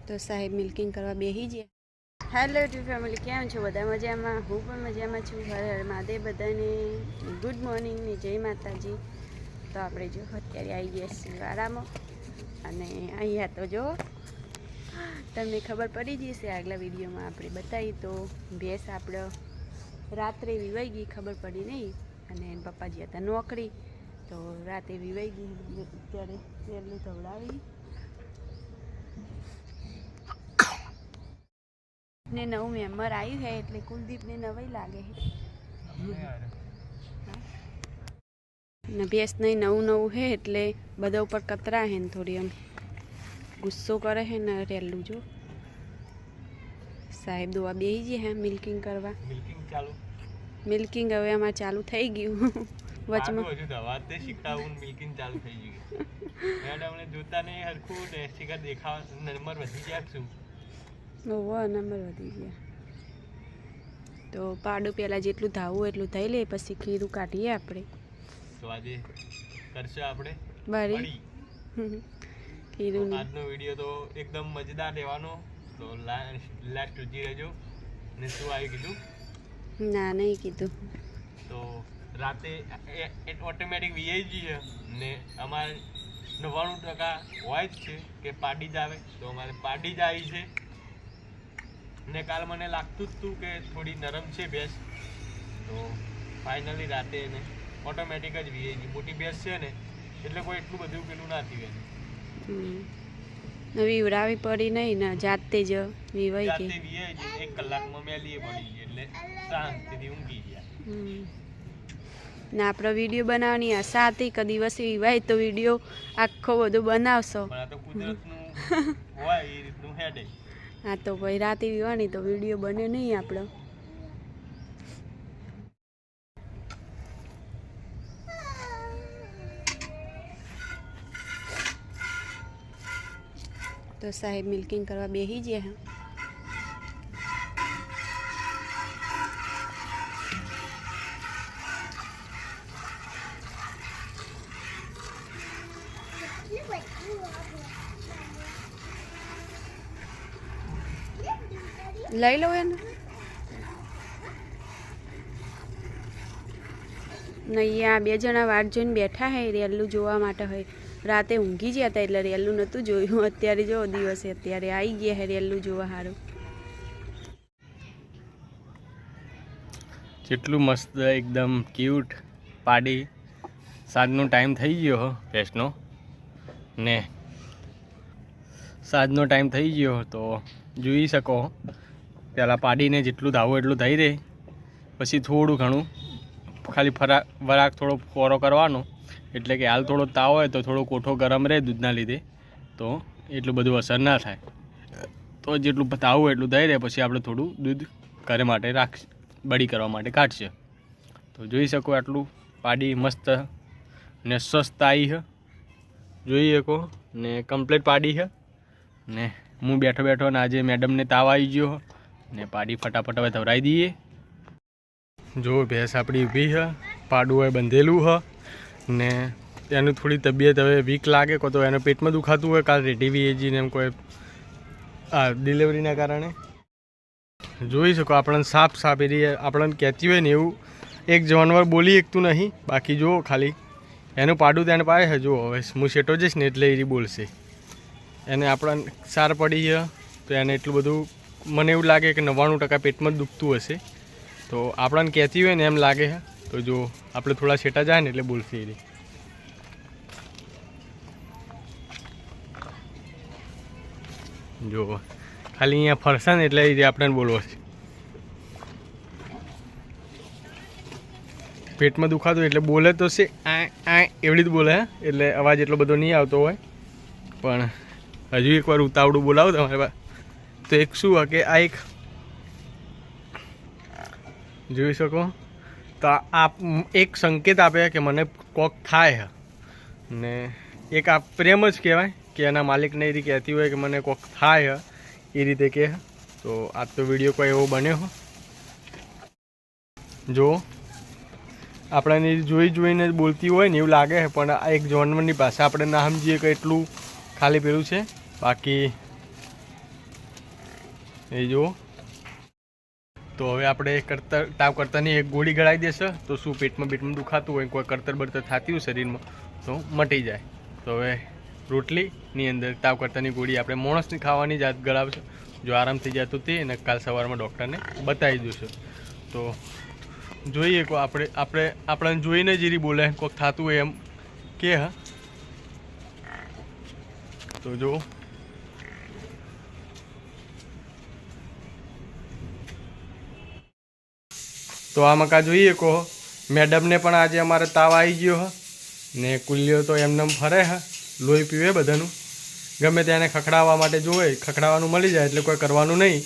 તો સાહેબ મિલ્કિંગ કરવા બેસી ગયા। હેલો ટુ ફેમિલી, કેમ છો બધા? મજામાં? હું પણ મજામાં છું। હર હર મહાદેવ બધાને ગુડ મોર્નિંગ ને જય માતાજી। તો આપણે જો અત્યારે આવી ગયા છીએ વાડામાં અને અહીંયા તો જો તમને ખબર પડી જશે, આગલા વિડીયોમાં આપણે બતાવી તો ભેંસ આપણે રાત્રે વિવાઈ ગઈ, ખબર પડી નહીં અને પપ્પાજી હતા નોકરી, તો રાતે વિવાઈ ગઈ। અત્યારે વહેલું ધવડાવી ને નવું મેમ્બર આવ્યું है એટલે કુલદીપને નવાઈ લાગે ને ભેંસ નહીં નવું है એટલે બધા ઉપર કતરા है ને થોડી આમ ગુસ્સો કરે है ને રેલું જો સાહેબ દોવા બેહી ગઈ है મિલ્કિંગ કરવા। મિલ્કિંગ હવે અમાર ચાલુ થઈ ગયું વચમાં હજુ દવાતે શીખડાવું મિલ્કિંગ ચાલુ થઈ ગયું। મેડમને જોતા નહીં હરખું ને શિકાર દેખાવા નંબર વધી ગયા છું। ઓવા નંબર વધી ગયા તો પાડું પહેલાં જેટલું ધાવું એટલું થઈ લે, પછી ખીરું કાઢીએ આપણે। તો આજે કરશે આપણે બરી ખીરું આજનો વિડીયો તો એકદમ મજેદાર રહેવાનો, તો લાસ્ટ સુધી રહેજો। ને શું આવી કીધું? ના નહીં કીધું। તો રાતે ઓટોમેટિક વીઆઈજી છે ને અમારે 99% હોય જ છે કે પાડી જ આવે, તો અમારે પાડી જ આવી છે ને કાલ મને લાગતું જ હતું કે થોડી નરમ છે ભેંસ, તો ફાઇનલી રાતે એને ઓટોમેટિક જ વીઆઈજી। મોટી ભેંસ છે ને એટલે કોઈ એટલું બધું પેલું ના થયું એને વીવડાવી પડી નહીં ને જાતે જ વીવાઈ ગઈ। જાતે વીઆઈજી 1 કલાકમાં મેલીએ પડી ગઈ એટલે શાંતિથી ઊંઘી ગયા। ને આપણો વિડીયો બનાવવાની આશા હતી કે દિવસે વિવાય તો વિડીયો આખો બધું બનાવશો, પણ આ તો કુદરતનું હોય એ રીતનું હેડે। હા તો ભાઈ રાતે વિવાની તો વિડીયો બને નહીં આપણો। તો સાહેબ મિલ્કિંગ કરવા બેસી ગયા। લઈ લો એને નહીં, આ બે જણા વાટ જોઈને બેઠા હે રેલું જોવા માટે હોય। રાતે ઊંઘી ગયા હતા એટલે રેલું નહોતું જોયું, અત્યારે જો દિવસે અત્યારે આવી ગયા હે રેલું જોવા સારું। જેટલું મસ્ત એકદમ ક્યુટ પાડી। સાંજનો ટાઈમ થઈ ગયો ભેંસનો ને સાંજનો ટાઈમ થઈ ગયો તો જોઈ શકો પહેલાં પાડીને જેટલું ધાવું એટલું થઈ રહે, પછી થોડું ઘણું ખાલી વરાક થોડો ફોરો કરવાનો, એટલે કે હાલ થોડો તાવ હોય તો થોડો કોઠો ગરમ રહે દૂધના લીધે, તો એટલું બધું અસર ના થાય। તો જેટલું તાવું એટલું થઈ રહે, પછી આપણે થોડું દૂધ ઘરે માટે બળી કરવા માટે કાઢશે। તો જોઈ શકો આટલું પાડી મસ્ત ને સ્વસ્થ આવી છે, જોઈ શકો ને કમ્પ્લીટ પાડી છે ને હું બેઠો બેઠો ને આજે મેડમને તાવ આવી ગયો ને પાડી ફટાફટ હવે ધવરાઈ દઈએ। જો ભેંસ આપણી ઊભી છે, પાડું હોય બંધેલું છે ને એનું થોડી તબિયત હવે વીક લાગે, કો તો એનું પેટમાં દુખાતું હોય, કાલ રેડી વીએજી ને એમ કોઈ ડિલિવરીના કારણે। જોઈ શકો આપણને સાફ એરી આપણને કહેતી હોય ને એવું એક જાનવર બોલી શકતું નહીં, બાકી જો ખાલી એનું પાડું તેને પાડે છે। જો હવે હું શેટો જઈશ ને એટલે એરી બોલશે, એને આપણને સાર પડી છે તો એને એટલું બધું મને એવું લાગે કે 99% પેટમાં જ દુખતું હશે, તો આપણને કહેતી હોય ને એમ લાગે છે। તો જો આપણે થોડા છેટા જાય ને એટલે બોલશે એરી। જો ખાલી અહીંયા ફરશે ને એટલે એ આપણને બોલવો છે। પેટમાં દુખાતું એટલે બોલે તો છે આ એવડી જ બોલે, એટલે અવાજ એટલો બધો નહીં આવતો હોય, પણ હજુ એકવાર ઉતાવળું બોલાવું તમારે પાસે તો એક શું હોય કે આ એક જોઈ શકો તો આ એક સંકેત આપે કે મને કોક થાય ને એક આ પ્રેમ જ કહેવાય કે એના માલિકને એ રીતે કહેતી હોય કે મને કોક થાય એ રીતે કહે। તો આજ તો વિડીયો કોઈ એવો બન્યો જો આપણને જોઈને બોલતી હોય ને એવું લાગે છે, પણ આ એક જાનવરની પાસે આપણે ના સમજીએ કે એટલું ખાલી પેલું છે। બાકી એ જુઓ. તો હવે આપણે તાવ કરતાની એક ગોળી ગળાવી દેશે તો શું પેટમાં દુખાતું હોય, કોઈ કરતર બરતર થતી હોય શરીરમાં તો મટી જાય. તો હવે રોટલીની અંદર તાવ કરતાની ગોળી આપણે માણસની ખાવાની જાત ગળાવશે. જો આરામ થઈ જાય તો તે અને કાલ સવારમાં ડૉક્ટરને બતાવી દઈશું. તો જોઈએ આપણને જોઈને જ એરી બોલે કોઈક થતું હોય એમ કે હા. તો જો તો આ મકા જોઈએ કહો મેડમને પણ આજે અમારે તાવ આવી ગયો હ ને કુલ્યો તો એમને ફરે હ, લોહી પીવે બધાનું, ગમે તેને ખખડાવવા માટે જોવે, ખખડાવવાનું મળી જાય એટલે કોઈ કરવાનું નહીં.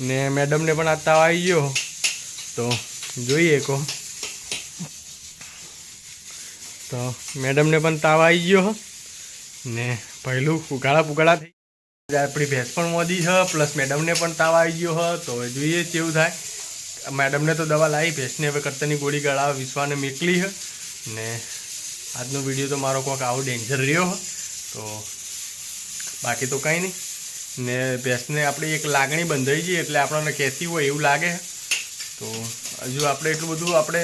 ને મેડમને પણ આ તાવ આવી ગયો તો જોઈએ કહો. તો મેડમને પણ તાવ આવી ગયો ને પહેલું ઉગાડા થઈ આપણી ભેંસ પણ મોદી હ, પ્લસ મેડમને પણ તાવ આવી ગયો હ. તો હવે જોઈએ કેવું થાય. મેડમને તો દવા લાવી, ભેંસને હવે કરતાની ગોળી ગળાવ વિશ્વાને મેકલી હ. ને આજનો વિડીયો તો મારો કોઈક આવો ડેન્જર રહ્યો હ. તો બાકી તો કંઈ નહીં. ને ભેંસને આપણી એક લાગણી બંધાઈ ગઈ એટલે આપણને કહેતી હોય એવું લાગે. તો હજુ આપણે એટલું બધું આપણે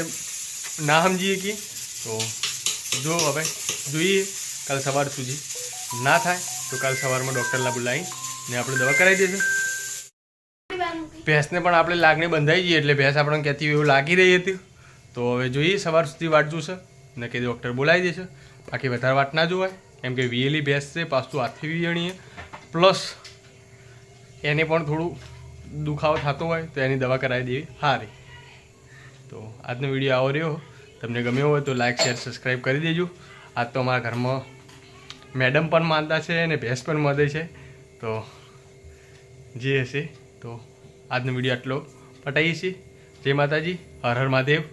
ના સમજીએ કે તો જો હવે જોઈએ કાલ સવાર સુધી ના થાય તો કાલ સવારમાં ડૉક્ટરને બોલાવી ને આપણે દવા કરાવી દઈશું. ભેંસને પણ આપણે લાગણી બંધાઈ ગઈ એટલે ભેંસ આપણને કહેતી એવું લાગી રહી હતી. તો હવે જોઈએ સવાર સુધી વાટ જોશે ને કે ડૉક્ટર બોલાવી દેશે. બાકી વધારે વાટ ના જોવાય કેમ કે વિયેલી ભેંસ છે, પાછું હાથથી વિયણીએ, પ્લસ એને પણ થોડું દુખાવો થતો હોય તો એની દવા કરાવી દેવી સારી. તો આજનો વિડીયો આવો રહ્યો. તમને ગમ્યો હોય તો લાઇક શેર સબસ્ક્રાઈબ કરી દેજો. આજ તો અમારા ઘરમાં મેડમ પણ માનતા છે અને ભેંસ પણ મદે છે. તો જે હશે તો આજનો વિડીયો આટલો પટાવીએ છીએ. જય માતાજી, હર હર મહાદેવ.